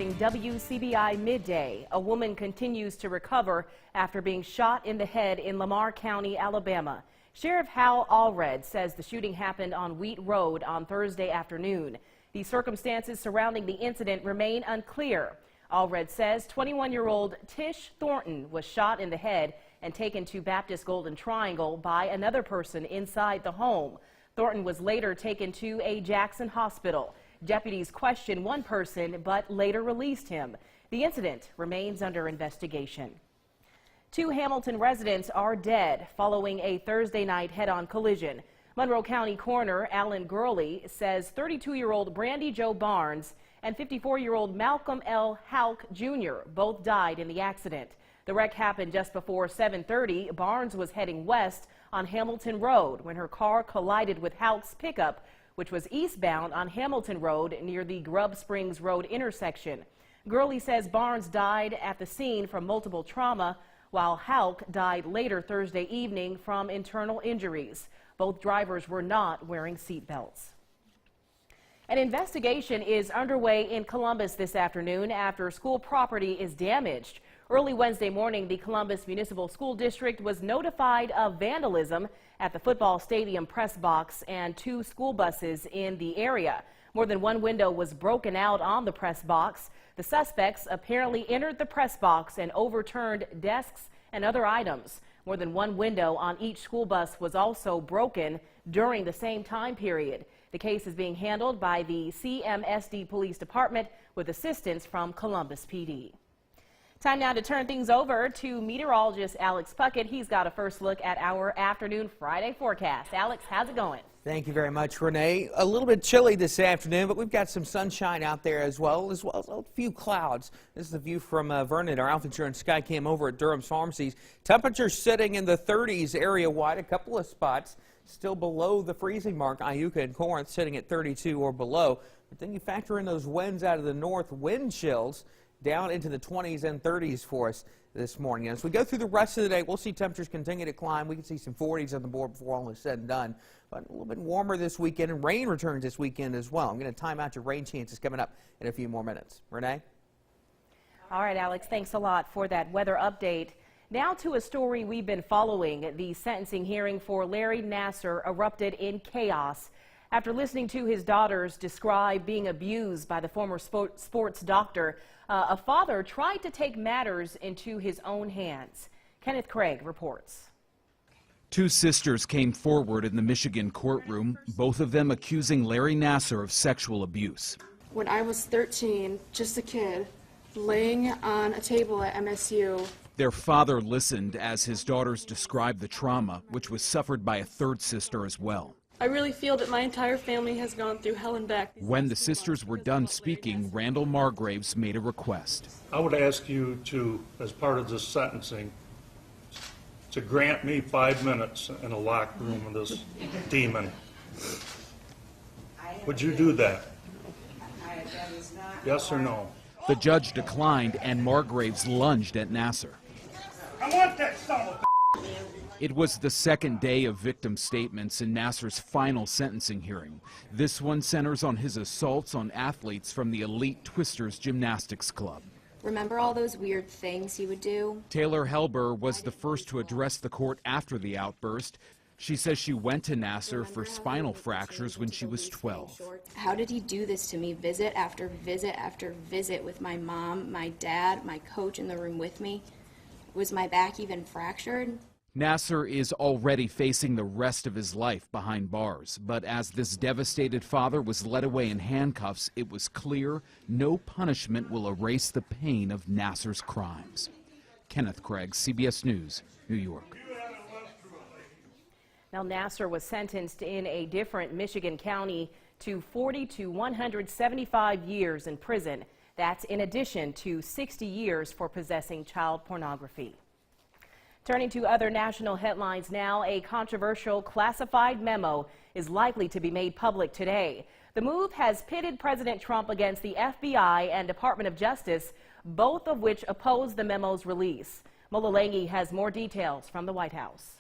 WCBI Midday. A woman continues to recover after being shot in the head in Lamar County, Alabama. Sheriff Hal Allred says the shooting happened on Wheat Road on Thursday afternoon. The circumstances surrounding the incident remain unclear. Allred says 21-year-old Tish Thornton was shot in the head and taken to Baptist Golden Triangle by another person inside the home. Thornton was later taken to a Jackson hospital. Deputies questioned one person but later released him. The incident remains under investigation. Two Hamilton residents are dead following a Thursday night head-on collision. Monroe County Coroner Alan Gurley says 32-year-old Brandy Jo Barnes and 54-year-old Malcolm L. Hauk Jr. both died in the accident. The wreck happened just before 7:30. Barnes was heading west on Hamilton Road when her car collided with Hauk's pickup, which was eastbound on Hamilton Road near the Grub Springs Road intersection. Gurley says Barnes died at the scene from multiple trauma, while Hauk died later Thursday evening from internal injuries. Both drivers were not wearing seat belts. An investigation is underway in Columbus this afternoon after school property is damaged. Early Wednesday morning, the Columbus Municipal School District was notified of vandalism at the football stadium press box and two school buses in the area. More than one window was broken out on the press box. The suspects apparently entered the press box and overturned desks and other items. More than one window on each school bus was also broken during the same time period. The case is being handled by the CMSD Police Department with assistance from Columbus PD. Time now to turn things over to meteorologist Alex Puckett. He's got a first look at our afternoon Friday forecast. Alex, how's it going? Thank you very much, Renee. A little bit chilly this afternoon, but we've got some sunshine out there as well as a few clouds. This is a view from Vernon, our Alpha Insurance Sky Cam over at Durham's Pharmacies. Temperatures sitting in the 30s area-wide, a couple of spots still below the freezing mark. Iuka and Corinth sitting at 32 or below. But then you factor in those winds out of the north, wind chills down into the 20s and 30s for us this morning. As we go through the rest of the day, we'll see temperatures continue to climb. We can see some 40s on the board before all is said and done. But a little bit warmer this weekend, and rain returns this weekend as well. I'm going to time out your rain chances coming up in a few more minutes. Renee? All right, Alex, thanks a lot for that weather update. Now to a story we've been following. The sentencing hearing for Larry Nasser erupted in chaos after listening to his daughters describe being abused by the former sports doctor. A father tried to take matters into his own hands. Kenneth Craig reports. Two sisters came forward in the Michigan courtroom, both of them accusing Larry Nasser of sexual abuse. When I was 13, just a kid, laying on a table at MSU. Their father listened as his daughters described the trauma, which was suffered by a third sister as well. I really feel that my entire family has gone through hell and back. When the sisters were done speaking, Randall Margraves made a request. I would ask you to, as part of this sentencing, to grant me 5 minutes in a locked room with this demon. Would you do that? Yes or no? The judge declined, and Margraves lunged at Nasser. I want that son of a... It was the second day of victim statements in Nasser's final sentencing hearing. This one centers on his assaults on athletes from the elite Twisters Gymnastics Club. Remember all those weird things he would do? Taylor Helber was the first to address the court after the outburst. She says she went to Nasser for spinal fractures when she was 12. How did he do this to me, visit after visit after visit with my mom, my dad, my coach in the room with me? Was my back even fractured? Nasser is already facing the rest of his life behind bars, but as this devastated father was led away in handcuffs, it was clear no punishment will erase the pain of Nasser's crimes. Kenneth Craig, CBS News, New York. Now, Nasser was sentenced in a different Michigan county to 40 to 175 years in prison. That's in addition to 60 years for possessing child pornography. Turning to other national headlines now, a controversial classified memo is likely to be made public today. The move has pitted President Trump against the FBI and Department of Justice, both of which oppose the memo's release. Mola has more details from the White House.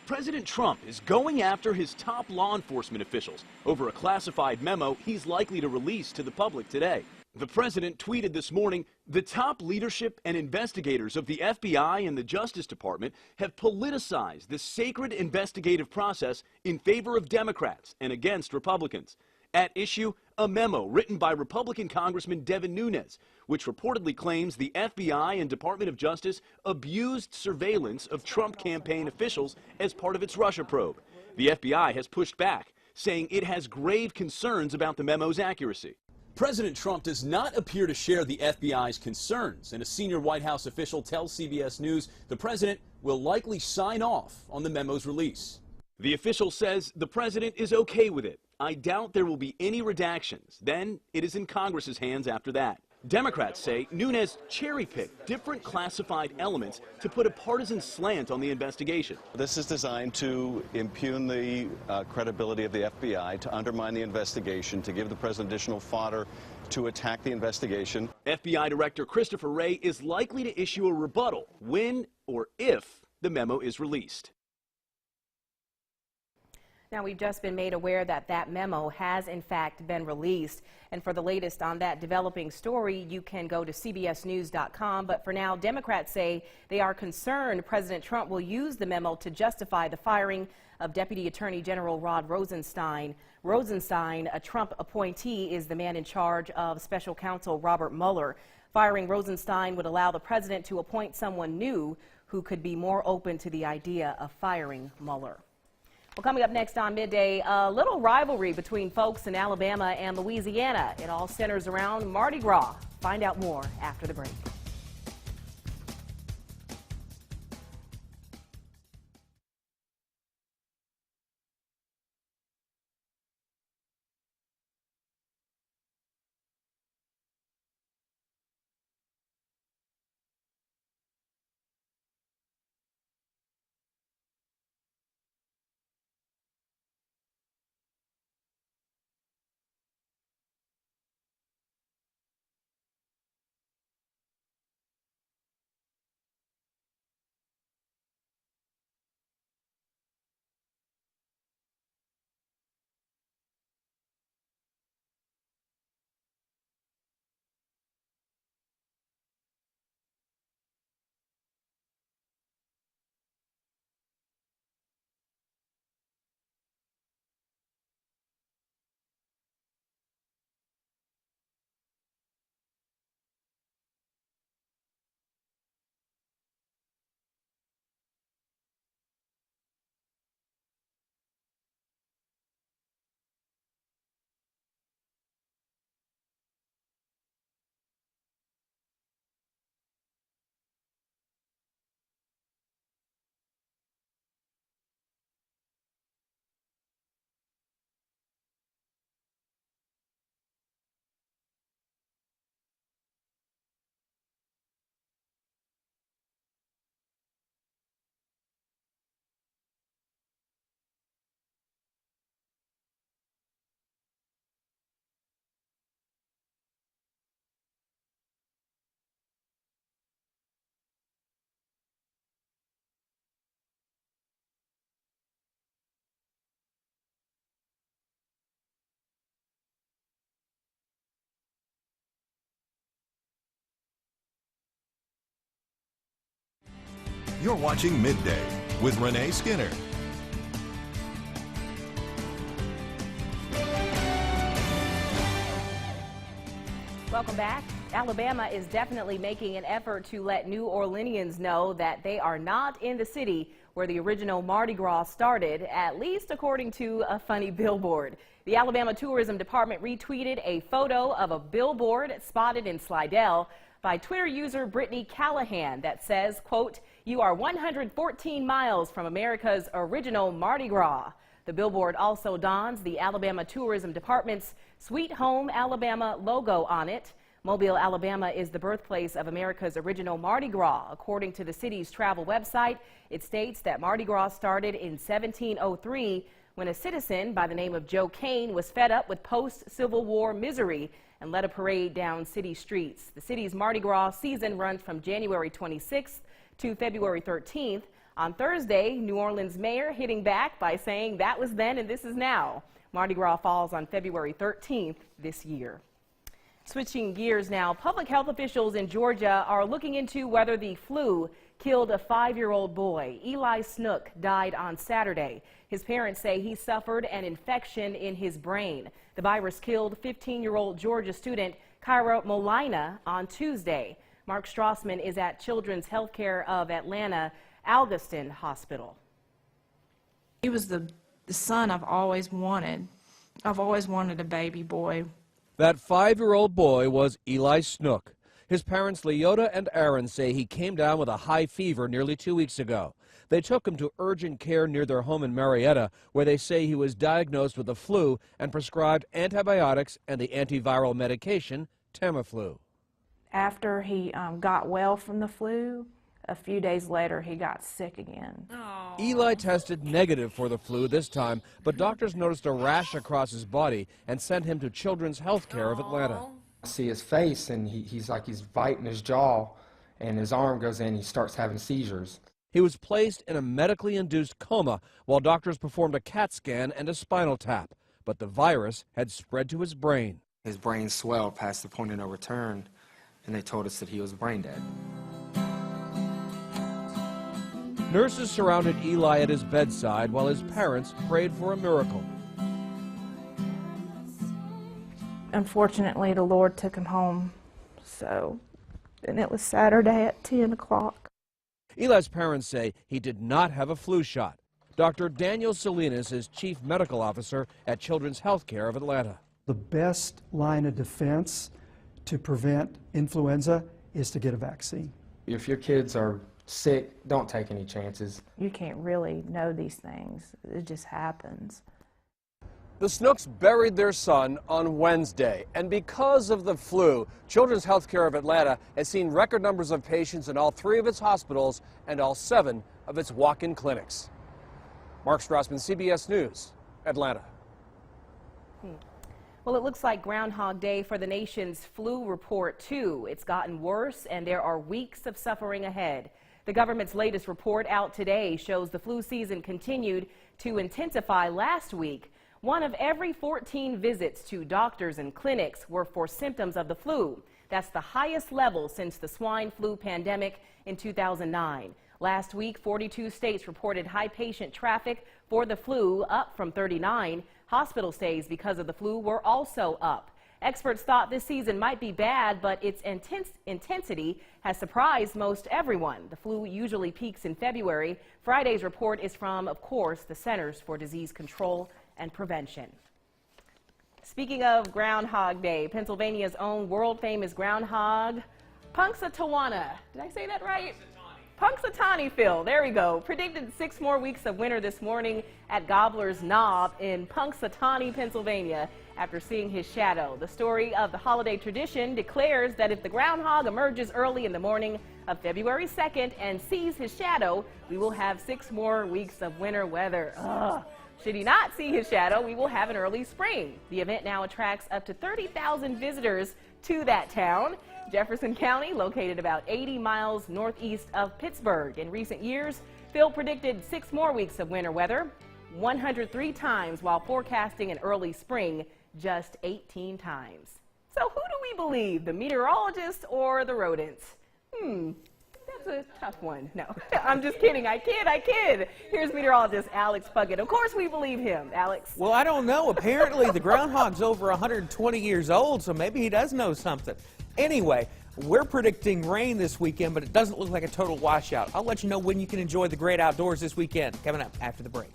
President Trump is going after his top law enforcement officials over a classified memo he's likely to release to the public today. The president tweeted this morning, the top leadership and investigators of the FBI and the Justice Department have politicized the sacred investigative process in favor of Democrats and against Republicans. At issue, a memo written by Republican Congressman Devin Nunes, which reportedly claims the FBI and Department of Justice abused surveillance of Trump campaign officials as part of its Russia probe. The FBI has pushed back, saying it has grave concerns about the memo's accuracy. President Trump does not appear to share the FBI's concerns, and a senior White House official tells CBS News the president will likely sign off on the memo's release. The official says the president is okay with it. I doubt there will be any redactions. Then it is in Congress's hands after that. Democrats say Nunes cherry-picked different classified elements to put a partisan slant on the investigation. This is designed to impugn the credibility of the FBI, to undermine the investigation, to give the president additional fodder to attack the investigation. FBI Director Christopher Wray is likely to issue a rebuttal when or if the memo is released. Now, we've just been made aware that that memo has, in fact, been released. And for the latest on that developing story, you can go to cbsnews.com. But for now, Democrats say they are concerned President Trump will use the memo to justify the firing of Deputy Attorney General Rod Rosenstein. Rosenstein, a Trump appointee, is the man in charge of Special Counsel Robert Mueller. Firing Rosenstein would allow the president to appoint someone new who could be more open to the idea of firing Mueller. Well, coming up next on Midday, a little rivalry between folks in Alabama and Louisiana. It all centers around Mardi Gras. Find out more after the break. You're watching Midday with Renae Skinner. Welcome back. Alabama is definitely making an effort to let New Orleanians know that they are not in the city where the original Mardi Gras started, at least according to a funny billboard. The Alabama Tourism Department retweeted a photo of a billboard spotted in Slidell by Twitter user Brittany Callahan that says, quote, "You are 114 miles from America's original Mardi Gras." The billboard also dons the Alabama Tourism Department's Sweet Home Alabama logo on it. Mobile, Alabama is the birthplace of America's original Mardi Gras. According to the city's travel website, it states that Mardi Gras started in 1703 when a citizen by the name of Joe Kane was fed up with post-Civil War misery and led a parade down city streets. The city's Mardi Gras season runs from January 26th to February 13th. On Thursday, New Orleans mayor hitting back by saying that was then and this is now. Mardi Gras falls on February 13th this year. Switching gears now, public health officials in Georgia are looking into whether the flu killed a 5-year-old boy. Eli Snook died on Saturday. His parents say he suffered an infection in his brain. The virus killed 15-year-old Georgia student Kyra Molina on Tuesday. Mark Strassman is at Children's Healthcare of Atlanta Algiston Hospital. He was the son I've always wanted. I've always wanted a baby boy. That 5-year-old boy was Eli Snook. His parents, Leota and Aaron, say he came down with a high fever nearly 2 weeks ago. They took him to urgent care near their home in Marietta, where they say he was diagnosed with the flu and prescribed antibiotics and the antiviral medication Tamiflu. After he got well from the flu, a few days later he got sick again. Eli tested negative for the flu this time, but doctors noticed a rash across his body and sent him to Children's Healthcare of Atlanta. I see his face, and he's biting his jaw, and his arm goes in, he starts having seizures. He was placed in a medically induced coma while doctors performed a CAT scan and a spinal tap, but the virus had spread to his brain. His brain swelled past the point of no return, and they told us that he was brain dead. Nurses surrounded Eli at his bedside while his parents prayed for a miracle. Unfortunately, the Lord took him home, and it was Saturday at 10 o'clock. Eli's parents say he did not have a flu shot. Dr. Daniel Salinas is Chief Medical Officer at Children's Healthcare of Atlanta. The best line of defense to prevent influenza is to get a vaccine. If your kids are sick, don't take any chances. You can't really know these things. It just happens. The Snooks buried their son on Wednesday, and because of the flu, Children's Healthcare of Atlanta has seen record numbers of patients in all 3 of its hospitals and all 7 of its walk-in clinics. Mark Strassman, CBS News, Atlanta. Well, it looks like Groundhog Day for the nation's flu report, too. It's gotten worse, and there are weeks of suffering ahead. The government's latest report out today shows the flu season continued to intensify last week. 1 of every 14 visits to doctors and clinics were for symptoms of the flu. That's the highest level since the swine flu pandemic in 2009. Last week, 42 states reported high patient traffic for the flu, up from 39. Hospital stays because of the flu were also up. Experts thought this season might be bad, but its intensity has surprised most everyone. The flu usually peaks in February. Friday's report is from, of course, the Centers for Disease Control and Prevention. Speaking of Groundhog Day, Pennsylvania's own world-famous groundhog, Punxsutawney. Did I say that right? Punxsutawney Phil, there we go, predicted 6 more weeks of winter this morning at Gobbler's Knob in Punxsutawney, Pennsylvania, after seeing his shadow. The story of the holiday tradition declares that if the groundhog emerges early in the morning of February 2nd and sees his shadow, we will have 6 more weeks of winter weather. Should he not see his shadow, we will have an early spring. The event now attracts up to 30,000 visitors to that town. Jefferson County, located about 80 miles northeast of Pittsburgh. In recent years, Phil predicted 6 more weeks of winter weather, 103 times, while forecasting an early spring just 18 times. So who do we believe, the meteorologist or the rodents? That's a tough one. No, I'm just kidding. I kid. Here's meteorologist Alex Puckett. Of course we believe him. Alex? Well, I don't know. Apparently the groundhog's over 120 years old, so maybe he does know something. Anyway, we're predicting rain this weekend, but it doesn't look like a total washout. I'll let you know when you can enjoy the great outdoors this weekend. Coming up after the break.